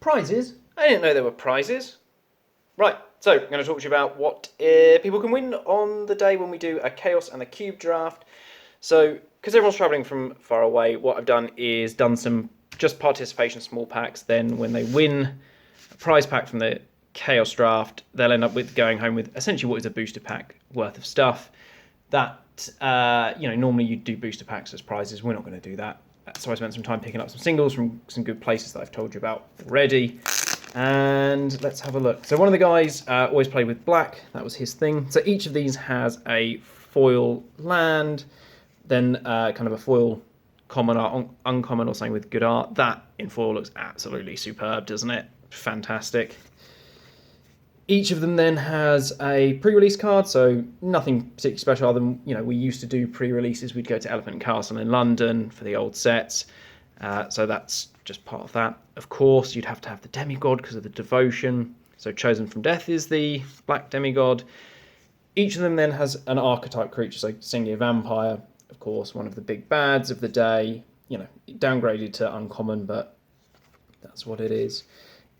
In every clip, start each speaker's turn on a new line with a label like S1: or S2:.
S1: Prizes? I didn't know there were prizes. Right, so I'm going to talk to you about what people can win on the day when we do a Chaos and a Cube draft. So, because everyone's travelling from far away, what I've done is done some just participation small packs. Then when they win a prize pack from the Chaos draft, they'll end up with going home with essentially what is a booster pack worth of stuff. That, normally you'd do booster packs as prizes. We're not going to do that. So I spent some time picking up some singles from some good places that I've told you about already. And let's have a look. So one of the guys always played with black. That was his thing. So each of these has a foil land, then kind of a foil common art, uncommon or something with good art. That in foil looks absolutely superb, doesn't it? Fantastic. Each of them then has a pre-release card, so nothing particularly special other than, we used to do pre-releases. We'd go to Elephant and Castle in London for the old sets. So that's just part of that. Of course, you'd have to have the demigod because of the devotion. So Chosen from Death is the black demigod. Each of them then has an archetype creature, so Singly a vampire, of course, one of the big bads of the day. Downgraded to uncommon, but that's what it is.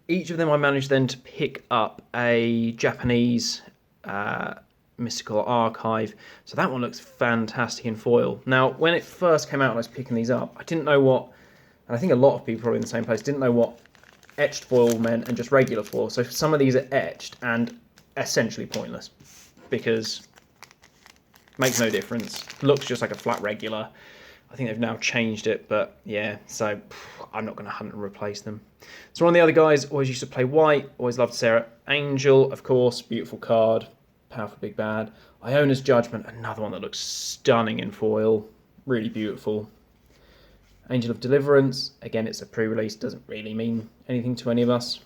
S1: Each of them I managed then to pick up a Japanese mystical archive. So that one looks fantastic in foil. Now, when it first came out and I was picking these up, I didn't know what, and I think a lot of people probably in the same place, didn't know what etched foil meant and just regular foil. So some of these are etched and essentially pointless because it makes no difference. Looks just like a flat regular. I think they've now changed it, but yeah, so I'm not going to hunt and replace them. So one of the other guys always used to play white, always loved Sarah Angel, of course, beautiful card, powerful big bad. Iona's Judgment, another one that looks stunning in foil, really beautiful. Angel of Deliverance, again, it's a pre-release, doesn't really mean anything to any of us.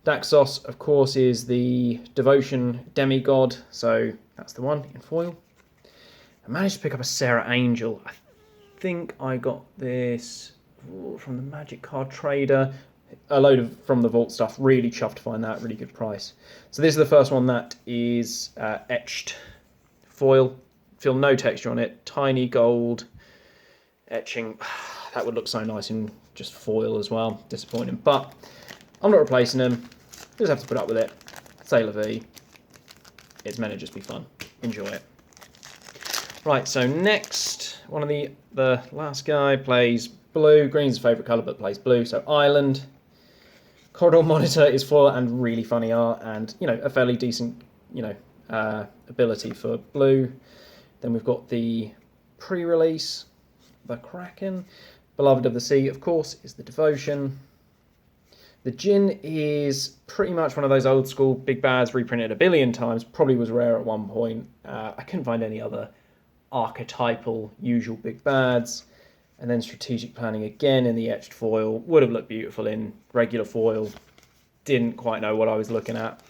S1: Daxos, of course, is the Devotion demigod, so that's the one in foil. I managed to pick up a Sarah Angel. I think I got this from the Magic Card Trader. A load of from the vault stuff. Really chuffed to find that. Really good price. So this is the first one that is etched foil. Feel no texture on it. Tiny gold etching. That would look so nice in just foil as well. Disappointing. But I'm not replacing them. Just have to put up with it. C'est la vie. It's meant to just be fun. Enjoy it. Right, so next, one of the last guy plays blue. Green's his favourite colour, but plays blue, so Island. Corridor Monitor is foil and really funny art, and, a fairly decent, ability for blue. Then we've got the pre-release, the Kraken. Beloved of the Sea, of course, is the Devotion. The Djinn is pretty much one of those old school big bads reprinted a billion times. Probably was rare at one point. I couldn't find any other archetypal usual big bads. And then Strategic Planning again in the etched foil. Would have looked beautiful in regular foil. Didn't quite know what I was looking at.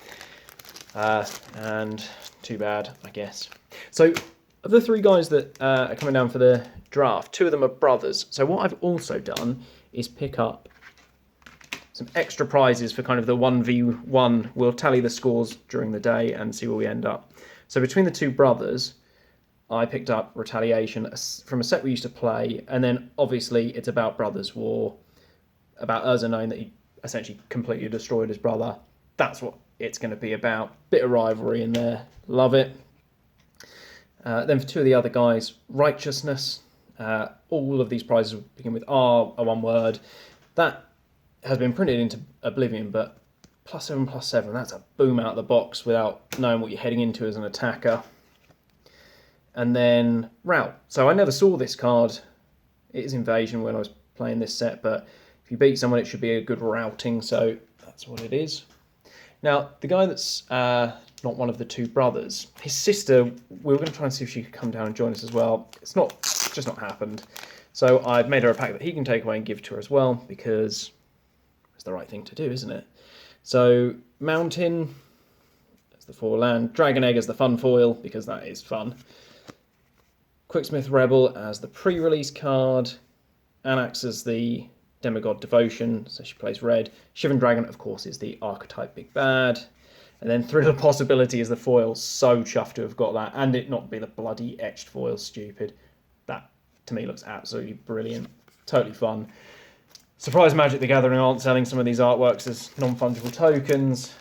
S1: And too bad, I guess. So of the three guys that are coming down for the draft, two of them are brothers. So what I've also done is pick up some extra prizes for kind of the 1v1. We'll tally the scores during the day and see where we end up. So between the two brothers, I picked up Retaliation from a set we used to play, and then obviously it's about Brothers War, about Urza knowing that he essentially completely destroyed his brother. That's what it's going to be about. Bit of rivalry in there. Love it. Then for two of the other guys, Righteousness. All of these prizes begin with R, a one word. That has been printed into Oblivion, but +7/+7, that's a boom out of the box without knowing what you're heading into as an attacker. And then Rout. So I never saw this card. It is Invasion when I was playing this set, but if you beat someone, it should be a good routing, so that's what it is. Now, the guy that's not one of the two brothers, his sister, we were going to try and see if she could come down and join us as well. It's just not happened. So I've made her a pack that he can take away and give to her as well, because it's the right thing to do, isn't it? So Mountain, that's the four land. Dragon Egg as the fun foil, because that is fun. Quicksmith Rebel as the pre-release card. Anax as the Demigod Devotion, so she plays red. Shivan Dragon, of course, is the archetype big bad. And then Thrill of Possibility is the foil. So chuffed to have got that, and it not be the bloody etched foil, stupid. That, to me, looks absolutely brilliant. Totally fun. Surprise Magic the Gathering aren't selling some of these artworks as non-fungible tokens.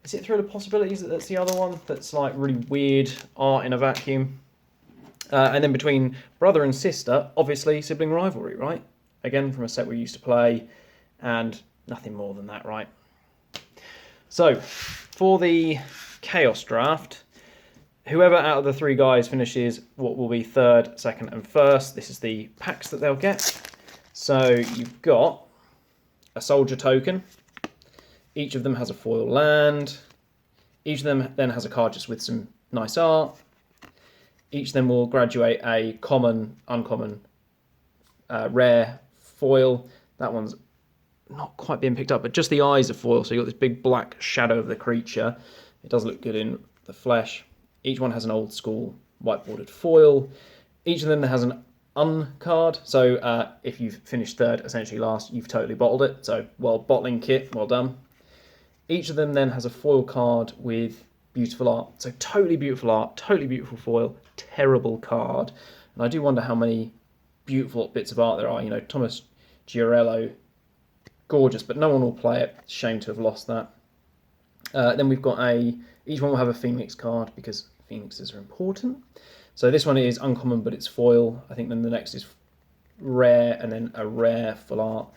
S1: Is it Thrill of Possibilities that's the other one? That's like really weird art in a vacuum. And then between brother and sister, obviously sibling rivalry, right? Again, from a set we used to play, and nothing more than that, right? So, for the Chaos draft, whoever out of the three guys finishes what will be third, second, and first, this is the packs that they'll get. So, you've got a soldier token. Each of them has a foil land. Each of them then has a card just with some nice art. Each of them will graduate a common, uncommon, rare foil. That one's not quite being picked up, but just the eyes are foil, so you've got this big black shadow of the creature. It does look good in the flesh. Each one has an old school white-bordered foil. Each of them has an uncard, so if you've finished third, essentially last, you've totally bottled it. So, well, bottling kit, well done. Each of them then has a foil card with beautiful art. So totally beautiful foil, terrible card. And I do wonder how many beautiful bits of art there are. You know, Thomas Giorello, gorgeous, but no one will play it. Shame to have lost that. Then we've got each one will have a Phoenix card because Phoenixes are important. So this one is uncommon, but it's foil. I think then the next is rare, and then a rare full art.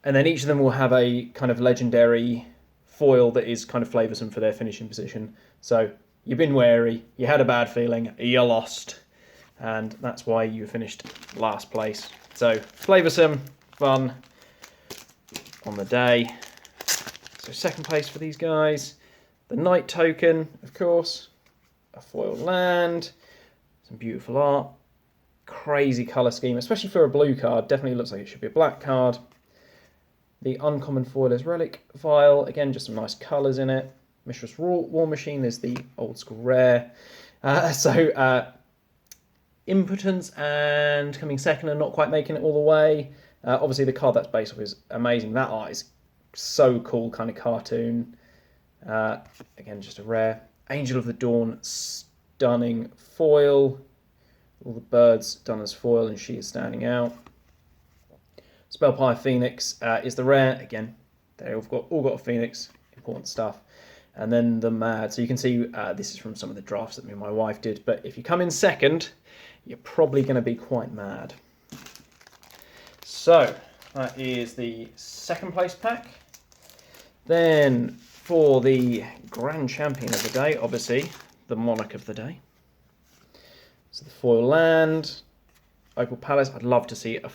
S1: And then each of them will have a kind of legendary foil that is kind of flavoursome for their finishing position. So you've been wary, you had a bad feeling, you lost, and that's why you finished last place. So flavoursome, fun on the day. So second place for these guys, the Knight token, of course, a foil land, some beautiful art, crazy colour scheme, especially for a blue card. Definitely looks like it should be a black card. The uncommon foil is Relic Vial. Again, just some nice colours in it. Mistress War Machine is the old school rare. Impotence and coming second and not quite making it all the way. Obviously, the card that's based off is amazing. That art is so cool, kind of cartoon. Again, just a rare. Angel of the Dawn, stunning foil. All the birds done as foil and she is standing out. Spellpire Phoenix is the rare. Again, they've all got a Phoenix, important stuff. And then the Mad. So you can see this is from some of the drafts that me and my wife did. But if you come in second, you're probably going to be quite mad. So that is the second place pack. Then for the grand champion of the day, obviously the monarch of the day. So the foil land, Opal Palace. I'd love to see a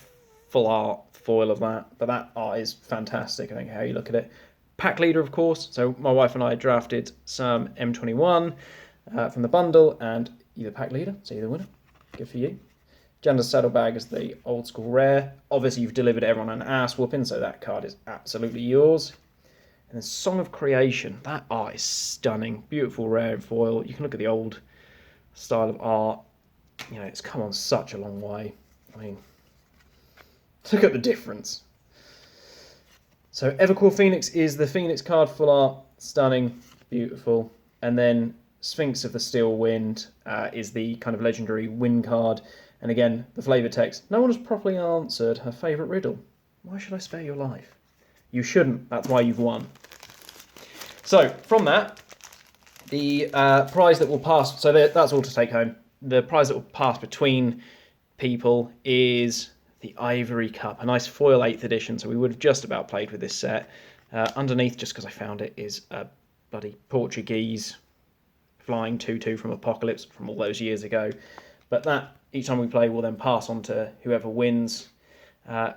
S1: full art foil of that, but that art is fantastic. I think how you look at it. Pack leader, of course. So my wife and I drafted some M21 from the bundle, and you're the pack leader, so you're the winner. Good for you. Jander's Saddlebag is the old school rare. Obviously, you've delivered everyone an ass whooping, so that card is absolutely yours. And then Song of Creation. That art is stunning. Beautiful rare in foil. You can look at the old style of art. You know, it's come on such a long way. I mean, look at the difference. So Evercore Phoenix is the Phoenix card, full art, stunning, beautiful. And then Sphinx of the Steel Wind is the kind of legendary win card. And again, the flavour text. No one has properly answered her favourite riddle. Why should I spare your life? You shouldn't. That's why you've won. So from that, the prize that will pass. So that's all to take home. The prize that will pass between people is the Ivory Cup, a nice foil 8th edition, so we would have just about played with this set. Underneath, just because I found it, is a bloody Portuguese flying 2/2 from Apocalypse from all those years ago. But that, each time we play, will then pass on to whoever wins, and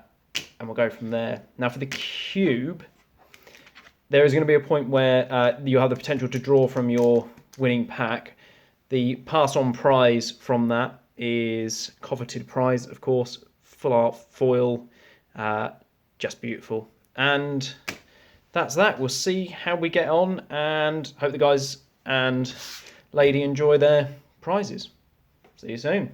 S1: we'll go from there. Now for the cube, there is going to be a point where you'll have the potential to draw from your winning pack. The pass-on prize from that is coveted prize, of course, full art foil, just beautiful. And that's that. We'll see how we get on, and hope the guys and lady enjoy their prizes. See you soon.